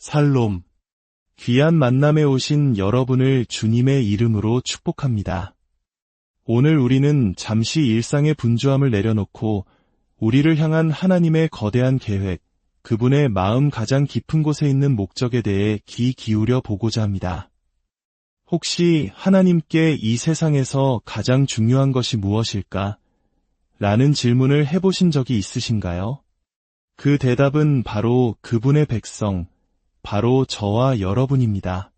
살롬. 귀한 만남에 오신 여러분을 주님의 이름으로 축복합니다. 오늘 우리는 잠시 일상의 분주함을 내려놓고 우리를 향한 하나님의 거대한 계획, 그분의 마음 가장 깊은 곳에 있는 목적에 대해 귀 기울여 보고자 합니다. 혹시 하나님께 이 세상에서 가장 중요한 것이 무엇일까? 라는 질문을 해보신 적이 있으신가요? 그 대답은 바로 그분의 백성, 바로 저와 여러분입니다.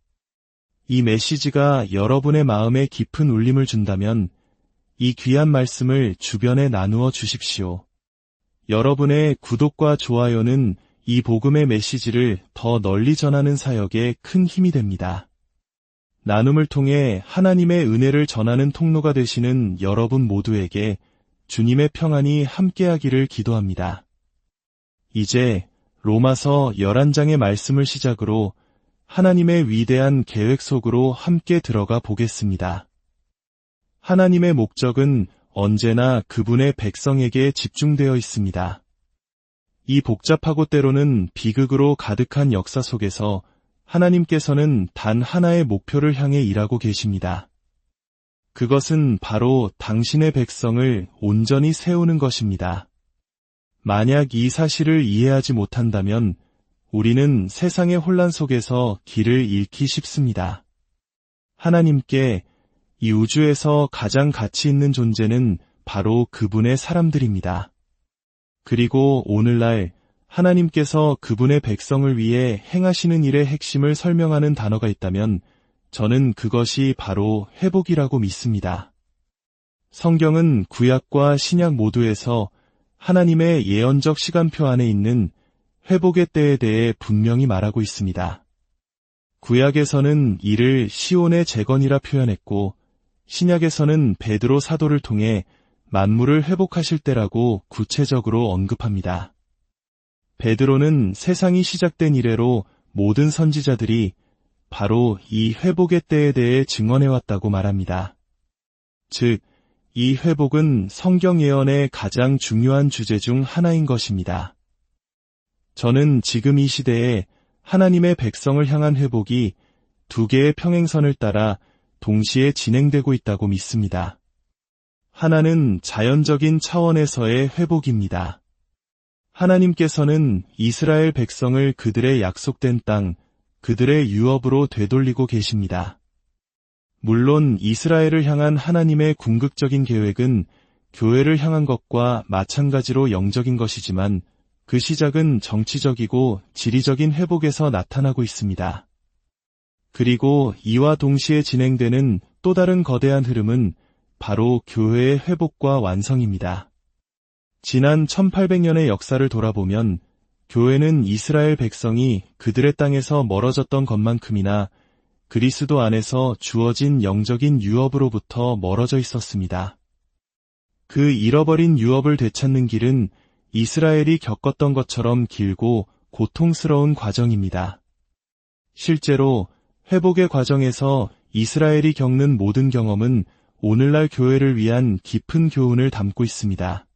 이 메시지가 여러분의 마음에 깊은 울림을 준다면 이 귀한 말씀을 주변에 나누어 주십시오. 여러분의 구독과 좋아요는 이 복음의 메시지를 더 널리 전하는 사역에 큰 힘이 됩니다. 나눔을 통해 하나님의 은혜를 전하는 통로가 되시는 여러분 모두에게 주님의 평안이 함께하기를 기도합니다. 이제 로마서 11장의 말씀을 시작으로 하나님의 위대한 계획 속으로 함께 들어가 보겠습니다. 하나님의 목적은 언제나 그분의 백성에게 집중되어 있습니다. 이 복잡하고 때로는 비극으로 가득한 역사 속에서 하나님께서는 단 하나의 목표를 향해 일하고 계십니다. 그것은 바로 당신의 백성을 온전히 세우는 것입니다. 만약 이 사실을 이해하지 못한다면 우리는 세상의 혼란 속에서 길을 잃기 쉽습니다. 하나님께 이 우주에서 가장 가치 있는 존재는 바로 그분의 사람들입니다. 그리고 오늘날 하나님께서 그분의 백성을 위해 행하시는 일의 핵심을 설명하는 단어가 있다면 저는 그것이 바로 회복이라고 믿습니다. 성경은 구약과 신약 모두에서 하나님의 예언적 시간표 안에 있는 회복의 때에 대해 분명히 말하고 있습니다. 구약에서는 이를 시온의 재건이라 표현했고 신약에서는 베드로 사도를 통해 만물을 회복하실 때라고 구체적으로 언급합니다. 베드로는 세상이 시작된 이래로 모든 선지자들이 바로 이 회복의 때에 대해 증언해왔다고 말합니다. 즉, 이 회복은 성경 예언의 가장 중요한 주제 중 하나인 것입니다. 저는 지금 이 시대에 하나님의 백성을 향한 회복이 두 개의 평행선을 따라 동시에 진행되고 있다고 믿습니다. 하나는 자연적인 차원에서의 회복입니다. 하나님께서는 이스라엘 백성을 그들의 약속된 땅, 그들의 유업으로 되돌리고 계십니다. 물론 이스라엘을 향한 하나님의 궁극적인 계획은 교회를 향한 것과 마찬가지로 영적인 것이지만 그 시작은 정치적이고 지리적인 회복에서 나타나고 있습니다. 그리고 이와 동시에 진행되는 또 다른 거대한 흐름은 바로 교회의 회복과 완성입니다. 지난 1800년의 역사를 돌아보면 교회는 이스라엘 백성이 그들의 땅에서 멀어졌던 것만큼이나 그리스도 안에서 주어진 영적인 유업으로부터 멀어져 있었습니다. 그 잃어버린 유업을 되찾는 길은 이스라엘이 겪었던 것처럼 길고 고통스러운 과정입니다. 실제로 회복의 과정에서 이스라엘이 겪는 모든 경험은 오늘날 교회를 위한 깊은 교훈을 담고 있습니다.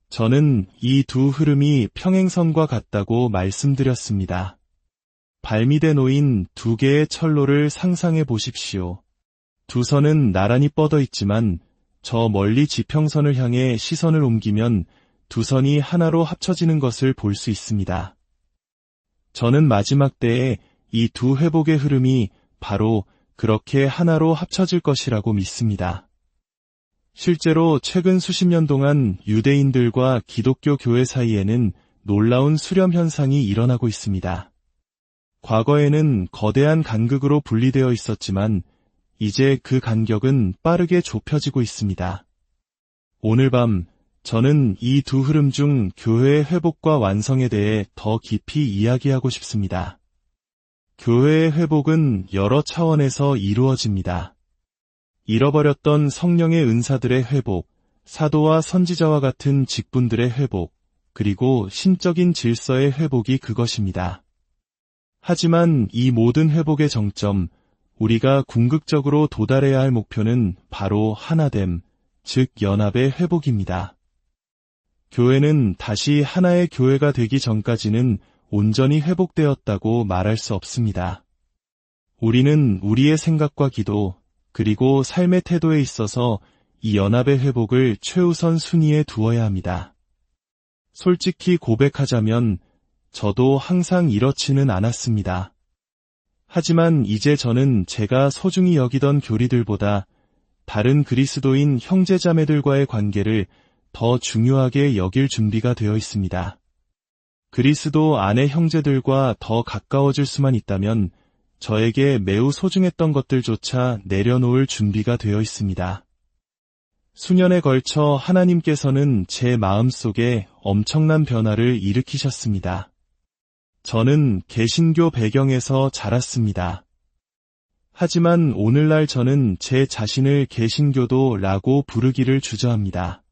저는 이 두 흐름이 평행선과 같다고 말씀드렸습니다. 발밑에 놓인 두 개의 철로를 상상해 보십시오. 두 선은 나란히 뻗어 있지만 저 멀리 지평선을 향해 시선을 옮기면 두 선이 하나로 합쳐지는 것을 볼 수 있습니다. 저는 마지막 때에 이 두 회복의 흐름이 바로 그렇게 하나로 합쳐질 것이라고 믿습니다. 실제로 최근 수십 년 동안 유대인들과 기독교 교회 사이에는 놀라운 수렴 현상이 일어나고 있습니다. 과거에는 거대한 간극으로 분리되어 있었지만 이제 그 간격은 빠르게 좁혀지고 있습니다. 오늘 밤 저는 이 두 흐름 중 교회의 회복과 완성에 대해 더 깊이 이야기하고 싶습니다. 교회의 회복은 여러 차원에서 이루어집니다. 잃어버렸던 성령의 은사들의 회복, 사도와 선지자와 같은 직분들의 회복, 그리고 신적인 질서의 회복이 그것입니다. 하지만 이 모든 회복의 정점, 우리가 궁극적으로 도달해야 할 목표는 바로 하나됨, 즉 연합의 회복입니다. 교회는 다시 하나의 교회가 되기 전까지는 온전히 회복되었다고 말할 수 없습니다. 우리는 우리의 생각과 기도, 그리고 삶의 태도에 있어서 이 연합의 회복을 최우선 순위에 두어야 합니다. 솔직히 고백하자면 저도 항상 이렇지는 않았습니다. 하지만 이제 저는 제가 소중히 여기던 교리들보다 다른 그리스도인 형제자매들과의 관계를 더 중요하게 여길 준비가 되어 있습니다. 그리스도 안의 형제들과 더 가까워질 수만 있다면 저에게 매우 소중했던 것들조차 내려놓을 준비가 되어 있습니다. 수년에 걸쳐 하나님께서는 제 마음속에 엄청난 변화를 일으키셨습니다. 저는 개신교 배경에서 자랐습니다. 하지만 오늘날 저는 제 자신을 개신교도라고 부르기를 주저합니다.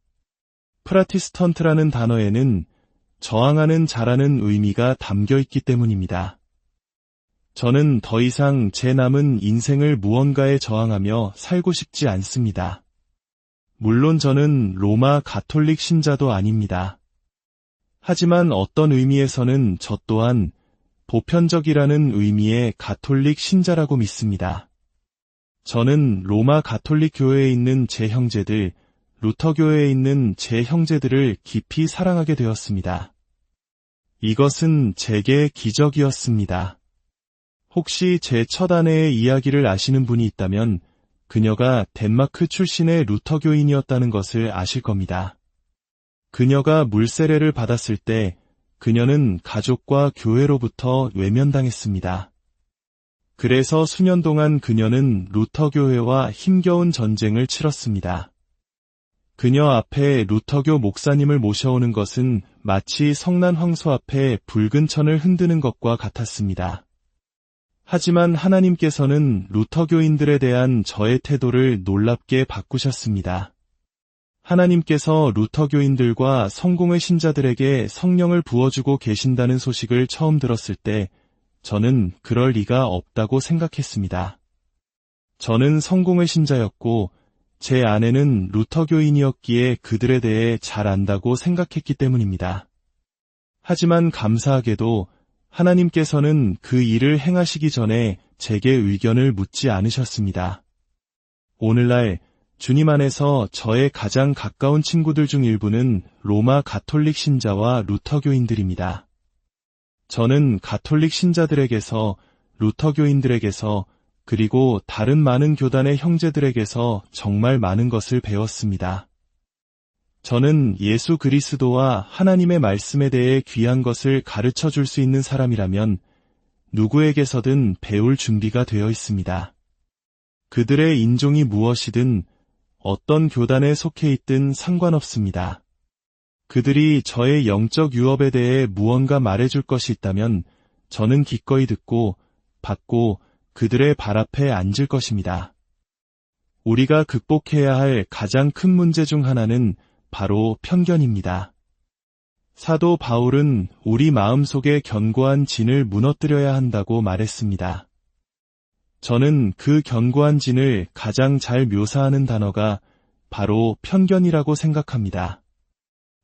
프라티스턴트라는 단어에는 저항하는 자라는 의미가 담겨 있기 때문입니다. 저는 더 이상 제 남은 인생을 무언가에 저항하며 살고 싶지 않습니다. 물론 저는 로마 가톨릭 신자도 아닙니다. 하지만 어떤 의미에서는 저 또한 보편적이라는 의미의 가톨릭 신자라고 믿습니다. 저는 로마 가톨릭 교회에 있는 제 형제들, 루터교회에 있는 제 형제들을 깊이 사랑하게 되었습니다. 이것은 제게 기적이었습니다. 혹시 제 첫 아내의 이야기를 아시는 분이 있다면 그녀가 덴마크 출신의 루터교인이었다는 것을 아실 겁니다. 그녀가 물세례를 받았을 때 그녀는 가족과 교회로부터 외면당했습니다. 그래서 수년 동안 그녀는 루터교회와 힘겨운 전쟁을 치렀습니다. 그녀 앞에 루터교 목사님을 모셔오는 것은 마치 성난 황소 앞에 붉은 천을 흔드는 것과 같았습니다. 하지만 하나님께서는 루터교인들에 대한 저의 태도를 놀랍게 바꾸셨습니다. 하나님께서 루터교인들과 성공의 신자들에게 성령을 부어주고 계신다는 소식을 처음 들었을 때 저는 그럴 리가 없다고 생각했습니다. 저는 성공의 신자였고 제 아내는 루터교인이었기에 그들에 대해 잘 안다고 생각했기 때문입니다. 하지만 감사하게도 하나님께서는 그 일을 행하시기 전에 제게 의견을 묻지 않으셨습니다. 오늘날 주님 안에서 저의 가장 가까운 친구들 중 일부는 로마 가톨릭 신자와 루터교인들입니다. 저는 가톨릭 신자들에게서, 루터교인들에게서, 그리고 다른 많은 교단의 형제들에게서 정말 많은 것을 배웠습니다. 저는 예수 그리스도와 하나님의 말씀에 대해 귀한 것을 가르쳐 줄 수 있는 사람이라면 누구에게서든 배울 준비가 되어 있습니다. 그들의 인종이 무엇이든 어떤 교단에 속해 있든 상관없습니다. 그들이 저의 영적 유업에 대해 무언가 말해줄 것이 있다면 저는 기꺼이 듣고 받고 그들의 발 앞에 앉을 것입니다. 우리가 극복해야 할 가장 큰 문제 중 하나는 바로 편견입니다. 사도 바울은 우리 마음속에 견고한 진을 무너뜨려야 한다고 말했습니다. 저는 그 견고한 진을 가장 잘 묘사하는 단어가 바로 편견이라고 생각합니다.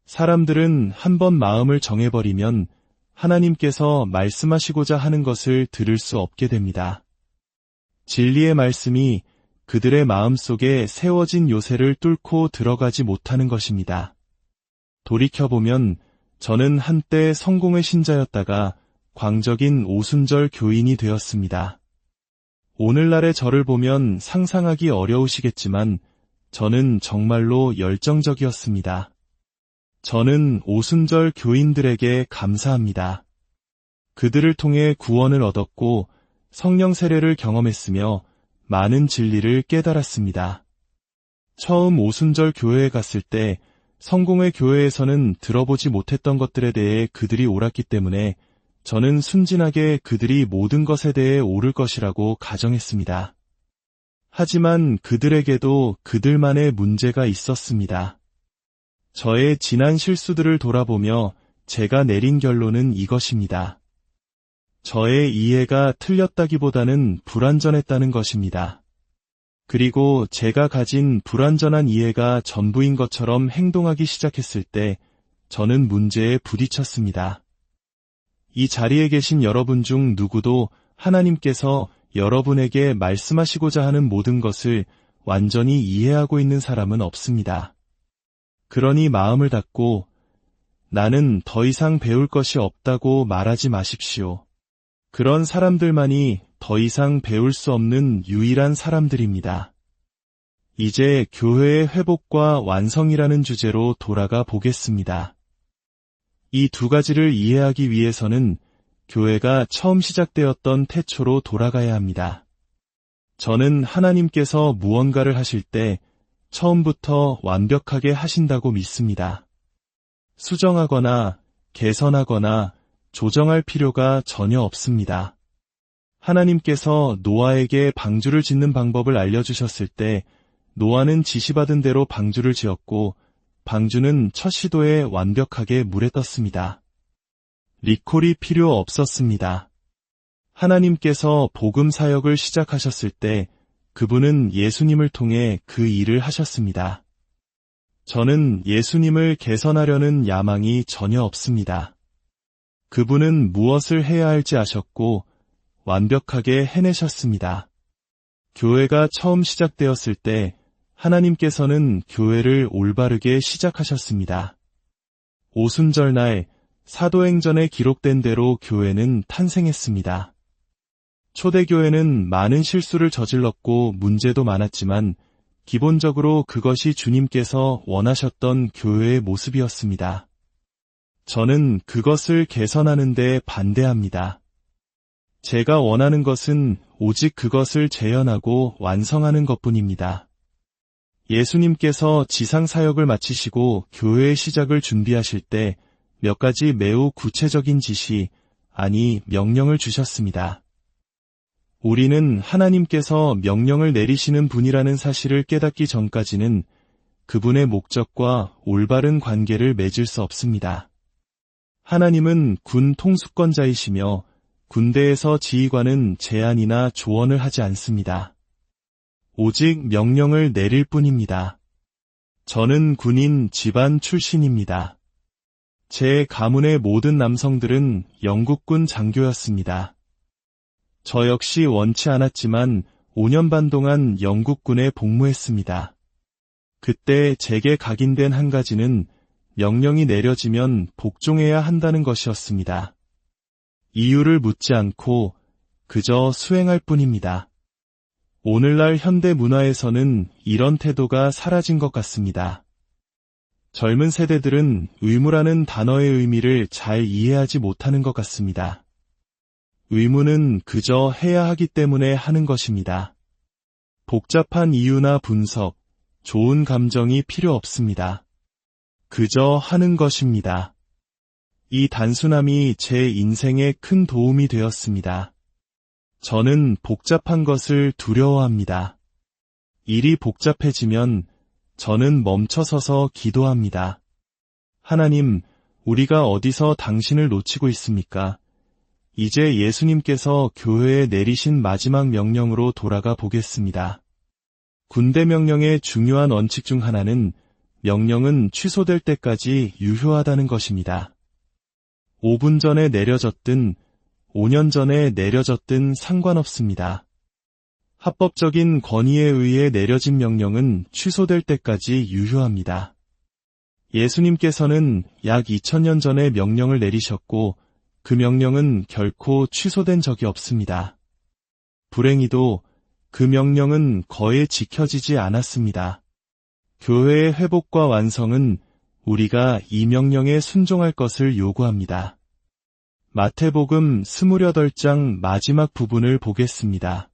사람들은 한번 마음을 정해버리면 하나님께서 말씀하시고자 하는 것을 들을 수 없게 됩니다. 진리의 말씀이 그들의 마음속에 세워진 요새를 뚫고 들어가지 못하는 것입니다. 돌이켜보면 저는 한때 성공의 신자였다가 광적인 오순절 교인이 되었습니다. 오늘날의 저를 보면 상상하기 어려우시겠지만 저는 정말로 열정적이었습니다. 저는 오순절 교인들에게 감사합니다. 그들을 통해 구원을 얻었고 성령 세례를 경험했으며 많은 진리를 깨달았습니다. 처음 오순절 교회에 갔을 때 성공의 교회에서는 들어보지 못했던 것들에 대해 그들이 옳았기 때문에 저는 순진하게 그들이 모든 것에 대해 옳을 것이라고 가정했습니다. 하지만 그들에게도 그들만의 문제가 있었습니다. 저의 지난 실수들을 돌아보며 제가 내린 결론은 이것입니다. 저의 이해가 틀렸다기보다는 불완전했다는 것입니다. 그리고 제가 가진 불완전한 이해가 전부인 것처럼 행동하기 시작했을 때 저는 문제에 부딪혔습니다. 이 자리에 계신 여러분 중 누구도 하나님께서 여러분에게 말씀하시고자 하는 모든 것을 완전히 이해하고 있는 사람은 없습니다. 그러니 마음을 닫고 나는 더 이상 배울 것이 없다고 말하지 마십시오. 그런 사람들만이 더 이상 배울 수 없는 유일한 사람들입니다. 이제 교회의 회복과 완성이라는 주제로 돌아가 보겠습니다. 이 두 가지를 이해하기 위해서는 교회가 처음 시작되었던 태초로 돌아가야 합니다. 저는 하나님께서 무언가를 하실 때 처음부터 완벽하게 하신다고 믿습니다. 수정하거나 개선하거나 조정할 필요가 전혀 없습니다. 하나님께서 노아에게 방주를 짓는 방법을 알려주셨을 때 노아는 지시받은 대로 방주를 지었고 방주는 첫 시도에 완벽하게 물에 떴습니다. 리콜이 필요 없었습니다. 하나님께서 복음 사역을 시작하셨을 때 그분은 예수님을 통해 그 일을 하셨습니다. 저는 예수님을 개선하려는 야망이 전혀 없습니다. 그분은 무엇을 해야 할지 아셨고 완벽하게 해내셨습니다. 교회가 처음 시작되었을 때 하나님께서는 교회를 올바르게 시작하셨습니다. 오순절날 사도행전에 기록된 대로 교회는 탄생했습니다. 초대교회는 많은 실수를 저질렀고 문제도 많았지만 기본적으로 그것이 주님께서 원하셨던 교회의 모습이었습니다. 저는 그것을 개선하는 데 반대합니다. 제가 원하는 것은 오직 그것을 재현하고 완성하는 것뿐입니다. 예수님께서 지상사역을 마치시고 교회의 시작을 준비하실 때 몇 가지 매우 구체적인 지시, 아니 명령을 주셨습니다. 우리는 하나님께서 명령을 내리시는 분이라는 사실을 깨닫기 전까지는 그분의 목적과 올바른 관계를 맺을 수 없습니다. 하나님은 군 통수권자이시며 군대에서 지휘관은 제안이나 조언을 하지 않습니다. 오직 명령을 내릴 뿐입니다. 저는 군인 집안 출신입니다. 제 가문의 모든 남성들은 영국군 장교였습니다. 저 역시 원치 않았지만 5년 반 동안 영국군에 복무했습니다. 그때 제게 각인된 한 가지는 명령이 내려지면 복종해야 한다는 것이었습니다. 이유를 묻지 않고 그저 수행할 뿐입니다. 오늘날 현대 문화에서는 이런 태도가 사라진 것 같습니다. 젊은 세대들은 의무라는 단어의 의미를 잘 이해하지 못하는 것 같습니다. 의무는 그저 해야 하기 때문에 하는 것입니다. 복잡한 이유나 분석, 좋은 감정이 필요 없습니다. 그저 하는 것입니다. 이 단순함이 제 인생에 큰 도움이 되었습니다. 저는 복잡한 것을 두려워합니다. 일이 복잡해지면 저는 멈춰서서 기도합니다. 하나님, 우리가 어디서 당신을 놓치고 있습니까? 이제 예수님께서 교회에 내리신 마지막 명령으로 돌아가 보겠습니다. 군대 명령의 중요한 원칙 중 하나는 명령은 취소될 때까지 유효하다는 것입니다. 5분 전에 내려졌든 5년 전에 내려졌든 상관없습니다. 합법적인 권위에 의해 내려진 명령은 취소될 때까지 유효합니다. 예수님께서는 약 2000년 전에 명령을 내리셨고 그 명령은 결코 취소된 적이 없습니다. 불행히도 그 명령은 거의 지켜지지 않았습니다. 교회의 회복과 완성은 우리가 이 명령에 순종할 것을 요구합니다. 마태복음 28장 마지막 부분을 보겠습니다.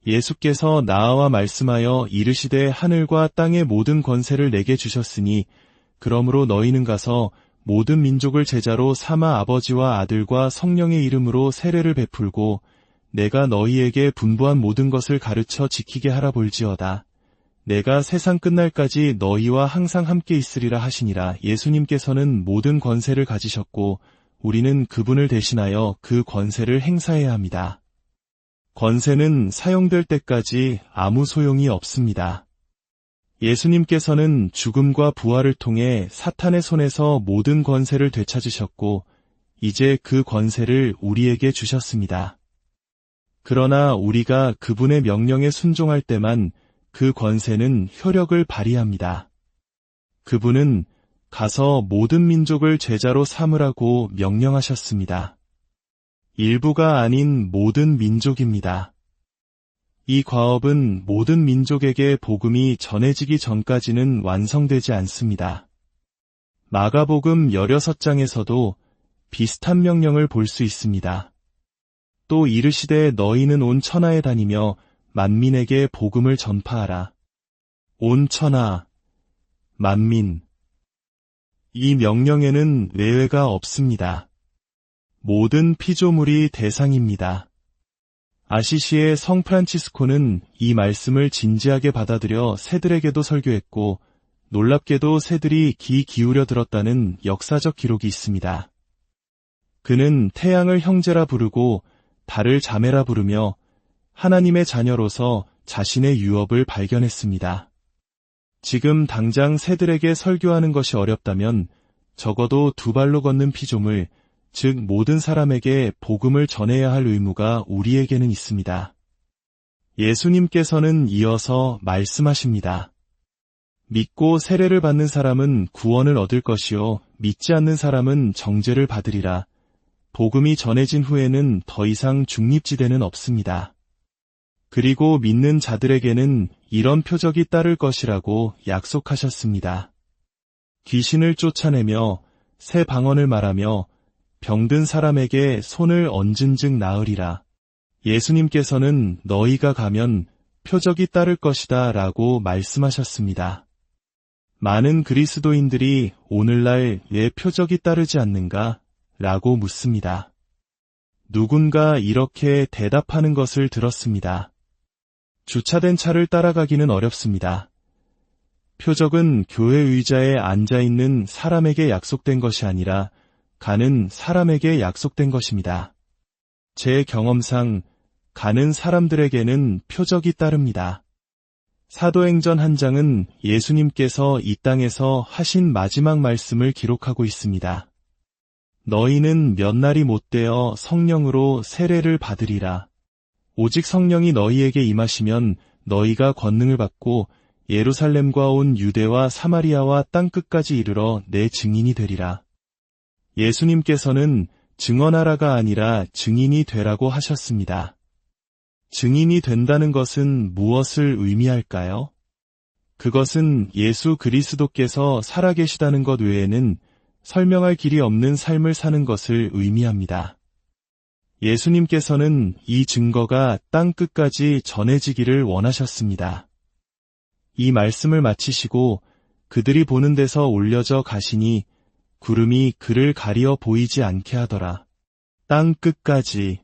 예수께서 나와 말씀하여 이르시되 하늘과 땅의 모든 권세를 내게 주셨으니 그러므로 너희는 가서 모든 민족을 제자로 삼아 아버지와 아들과 성령의 이름으로 세례를 베풀고 내가 너희에게 분부한 모든 것을 가르쳐 지키게 하라 볼지어다. 내가 세상 끝날까지 너희와 항상 함께 있으리라 하시니라. 예수님께서는 모든 권세를 가지셨고 우리는 그분을 대신하여 그 권세를 행사해야 합니다. 권세는 사용될 때까지 아무 소용이 없습니다. 예수님께서는 죽음과 부활을 통해 사탄의 손에서 모든 권세를 되찾으셨고 이제 그 권세를 우리에게 주셨습니다. 그러나 우리가 그분의 명령에 순종할 때만 그 권세는 효력을 발휘합니다. 그분은 가서 모든 민족을 제자로 삼으라고 명령하셨습니다. 일부가 아닌 모든 민족입니다. 이 과업은 모든 민족에게 복음이 전해지기 전까지는 완성되지 않습니다. 마가복음 16장에서도 비슷한 명령을 볼 수 있습니다. 또 이르시되 너희는 온 천하에 다니며 만민에게 복음을 전파하라. 온 천하, 만민. 이 명령에는 외외가 없습니다. 모든 피조물이 대상입니다. 아시시의 성 프란치스코는 이 말씀을 진지하게 받아들여 새들에게도 설교했고 놀랍게도 새들이 귀 기울여 들었다는 역사적 기록이 있습니다. 그는 태양을 형제라 부르고 달을 자매라 부르며 하나님의 자녀로서 자신의 유업을 발견했습니다. 지금 당장 새들에게 설교하는 것이 어렵다면 적어도 두 발로 걷는 피조물, 즉 모든 사람에게 복음을 전해야 할 의무가 우리에게는 있습니다. 예수님께서는 이어서 말씀하십니다. 믿고 세례를 받는 사람은 구원을 얻을 것이요 믿지 않는 사람은 정죄를 받으리라. 복음이 전해진 후에는 더 이상 중립지대는 없습니다. 그리고 믿는 자들에게는 이런 표적이 따를 것이라고 약속하셨습니다. 귀신을 쫓아내며 새 방언을 말하며 병든 사람에게 손을 얹은 즉 나으리라. 예수님께서는 너희가 가면 표적이 따를 것이다 라고 말씀하셨습니다. 많은 그리스도인들이 오늘날 왜 표적이 따르지 않는가? 라고 묻습니다. 누군가 이렇게 대답하는 것을 들었습니다. 주차된 차를 따라가기는 어렵습니다. 표적은 교회 의자에 앉아있는 사람에게 약속된 것이 아니라 가는 사람에게 약속된 것입니다. 제 경험상 가는 사람들에게는 표적이 따릅니다. 사도행전 한 장은 예수님께서 이 땅에서 하신 마지막 말씀을 기록하고 있습니다. 너희는 몇 날이 못되어 성령으로 세례를 받으리라. 오직 성령이 너희에게 임하시면 너희가 권능을 받고 예루살렘과 온 유대와 사마리아와 땅끝까지 이르러 내 증인이 되리라. 예수님께서는 증언하라가 아니라 증인이 되라고 하셨습니다. 증인이 된다는 것은 무엇을 의미할까요? 그것은 예수 그리스도께서 살아계시다는 것 외에는 설명할 길이 없는 삶을 사는 것을 의미합니다. 예수님께서는 이 증거가 땅 끝까지 전해지기를 원하셨습니다. 이 말씀을 마치시고 그들이 보는 데서 올려져 가시니 구름이 그를 가리어 보이지 않게 하더라. 땅 끝까지.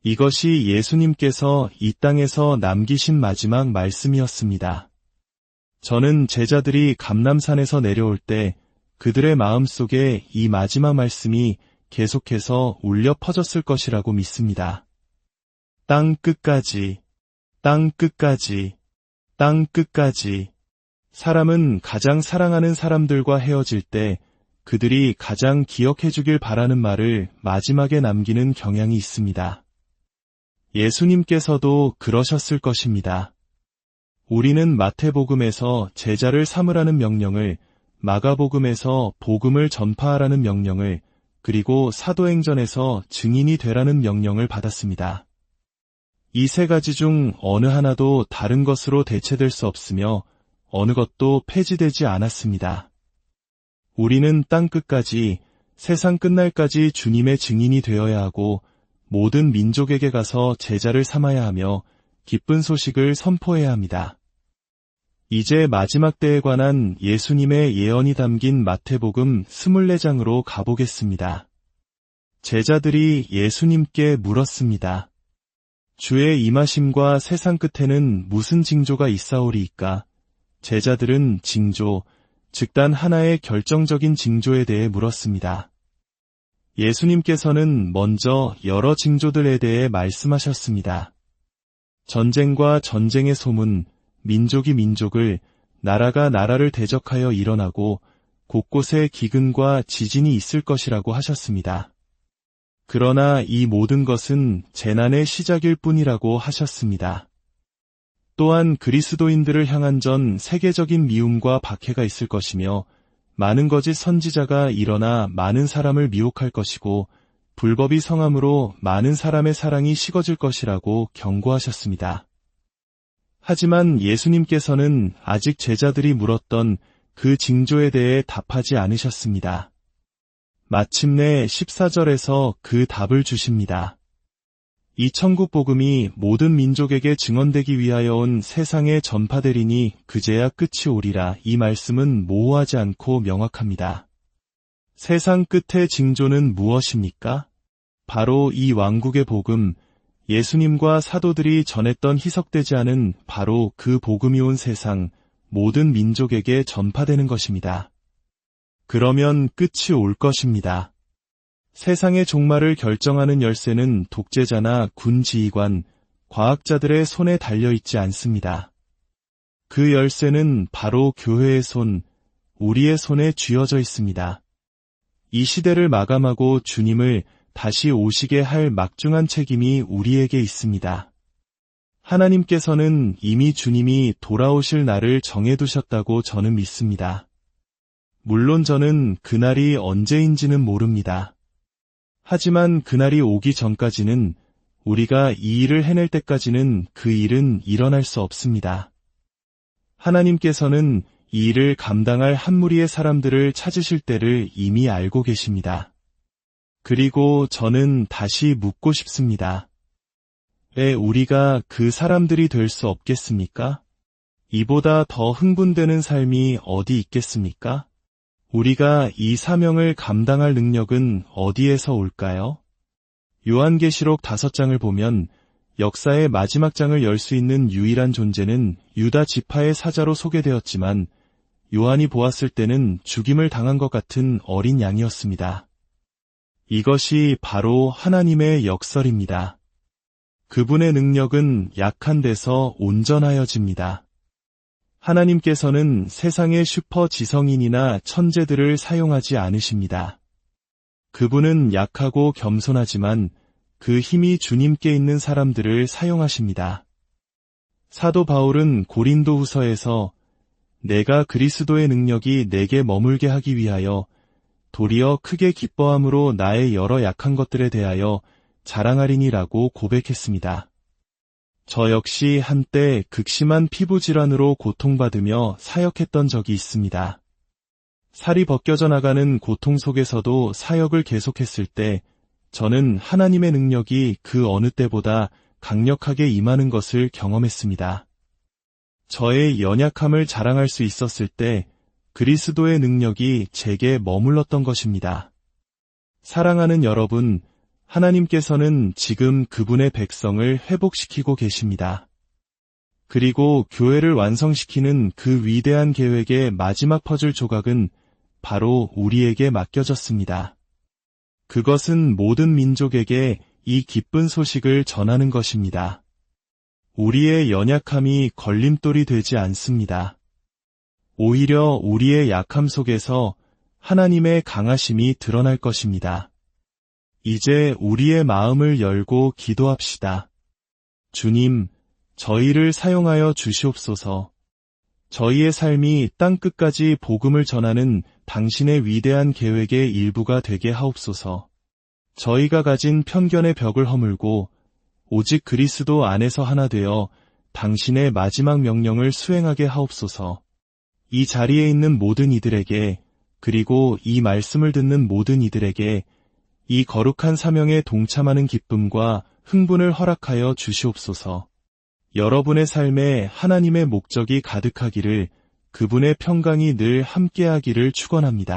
이것이 예수님께서 이 땅에서 남기신 마지막 말씀이었습니다. 저는 제자들이 감람산에서 내려올 때 그들의 마음속에 이 마지막 말씀이 계속해서 울려 퍼졌을 것이라고 믿습니다. 땅 끝까지, 땅 끝까지, 땅 끝까지. 사람은 가장 사랑하는 사람들과 헤어질 때 그들이 가장 기억해 주길 바라는 말을 마지막에 남기는 경향이 있습니다. 예수님께서도 그러셨을 것입니다. 우리는 마태복음에서 제자를 삼으라는 명령을, 마가복음에서 복음을 전파하라는 명령을, 그리고 사도행전에서 증인이 되라는 명령을 받았습니다. 이 세 가지 중 어느 하나도 다른 것으로 대체될 수 없으며 어느 것도 폐지되지 않았습니다. 우리는 땅 끝까지, 세상 끝날까지 주님의 증인이 되어야 하고 모든 민족에게 가서 제자를 삼아야 하며 기쁜 소식을 선포해야 합니다. 이제 마지막 때에 관한 예수님의 예언이 담긴 마태복음 24장으로 가보겠습니다. 제자들이 예수님께 물었습니다. 주의 임하심과 세상 끝에는 무슨 징조가 있사오리이까? 제자들은 징조, 즉 단 하나의 결정적인 징조에 대해 물었습니다. 예수님께서는 먼저 여러 징조들에 대해 말씀하셨습니다. 전쟁과 전쟁의 소문, 민족이 민족을, 나라가 나라를 대적하여 일어나고 곳곳에 기근과 지진이 있을 것이라고 하셨습니다. 그러나 이 모든 것은 재난의 시작일 뿐이라고 하셨습니다. 또한 그리스도인들을 향한 전 세계적인 미움과 박해가 있을 것이며 많은 거짓 선지자가 일어나 많은 사람을 미혹할 것이고 불법이 성함으로 많은 사람의 사랑이 식어질 것이라고 경고하셨습니다. 하지만 예수님께서는 아직 제자들이 물었던 그 징조에 대해 답하지 않으셨습니다. 마침내 14절에서 그 답을 주십니다. 이 천국 복음이 모든 민족에게 증언되기 위하여 온 세상에 전파되리니 그제야 끝이 오리라. 이 말씀은 모호하지 않고 명확합니다. 세상 끝의 징조는 무엇입니까? 바로 이 왕국의 복음, 예수님과 사도들이 전했던 희석되지 않은 바로 그 복음이 온 세상 모든 민족에게 전파되는 것입니다. 그러면 끝이 올 것입니다. 세상의 종말을 결정하는 열쇠는 독재자나 군 지휘관, 과학자들의 손에 달려있지 않습니다. 그 열쇠는 바로 교회의 손, 우리의 손에 쥐어져 있습니다. 이 시대를 마감하고 주님을 다시 오시게 할 막중한 책임이 우리에게 있습니다. 하나님께서는 이미 주님이 돌아오실 날을 정해두셨다고 저는 믿습니다. 물론 저는 그날이 언제인지는 모릅니다. 하지만 그날이 오기 전까지는 우리가 이 일을 해낼 때까지는 그 일은 일어날 수 없습니다. 하나님께서는 이 일을 감당할 한 무리의 사람들을 찾으실 때를 이미 알고 계십니다. 그리고 저는 다시 묻고 싶습니다. 왜 우리가 그 사람들이 될 수 없겠습니까? 이보다 더 흥분되는 삶이 어디 있겠습니까? 우리가 이 사명을 감당할 능력은 어디에서 올까요? 요한계시록 5장을 보면 역사의 마지막 장을 열 수 있는 유일한 존재는 유다 지파의 사자로 소개되었지만 요한이 보았을 때는 죽임을 당한 것 같은 어린 양이었습니다. 이것이 바로 하나님의 역설입니다. 그분의 능력은 약한 데서 온전하여집니다. 하나님께서는 세상의 슈퍼 지성인이나 천재들을 사용하지 않으십니다. 그분은 약하고 겸손하지만 그 힘이 주님께 있는 사람들을 사용하십니다. 사도 바울은 고린도후서에서 내가 그리스도의 능력이 내게 머물게 하기 위하여 도리어 크게 기뻐함으로 나의 여러 약한 것들에 대하여 자랑하리니라고 고백했습니다. 저 역시 한때 극심한 피부질환으로 고통받으며 사역했던 적이 있습니다. 살이 벗겨져 나가는 고통 속에서도 사역을 계속했을 때 저는 하나님의 능력이 그 어느 때보다 강력하게 임하는 것을 경험했습니다. 저의 연약함을 자랑할 수 있었을 때 그리스도의 능력이 제게 머물렀던 것입니다. 사랑하는 여러분, 하나님께서는 지금 그분의 백성을 회복시키고 계십니다. 그리고 교회를 완성시키는 그 위대한 계획의 마지막 퍼즐 조각은 바로 우리에게 맡겨졌습니다. 그것은 모든 민족에게 이 기쁜 소식을 전하는 것입니다. 우리의 연약함이 걸림돌이 되지 않습니다. 오히려 우리의 약함 속에서 하나님의 강하심이 드러날 것입니다. 이제 우리의 마음을 열고 기도합시다. 주님, 저희를 사용하여 주시옵소서. 저희의 삶이 땅끝까지 복음을 전하는 당신의 위대한 계획의 일부가 되게 하옵소서. 저희가 가진 편견의 벽을 허물고 오직 그리스도 안에서 하나 되어 당신의 마지막 명령을 수행하게 하옵소서. 이 자리에 있는 모든 이들에게, 그리고 이 말씀을 듣는 모든 이들에게 이 거룩한 사명에 동참하는 기쁨과 흥분을 허락하여 주시옵소서. 여러분의 삶에 하나님의 목적이 가득하기를, 그분의 평강이 늘 함께하기를 축원합니다.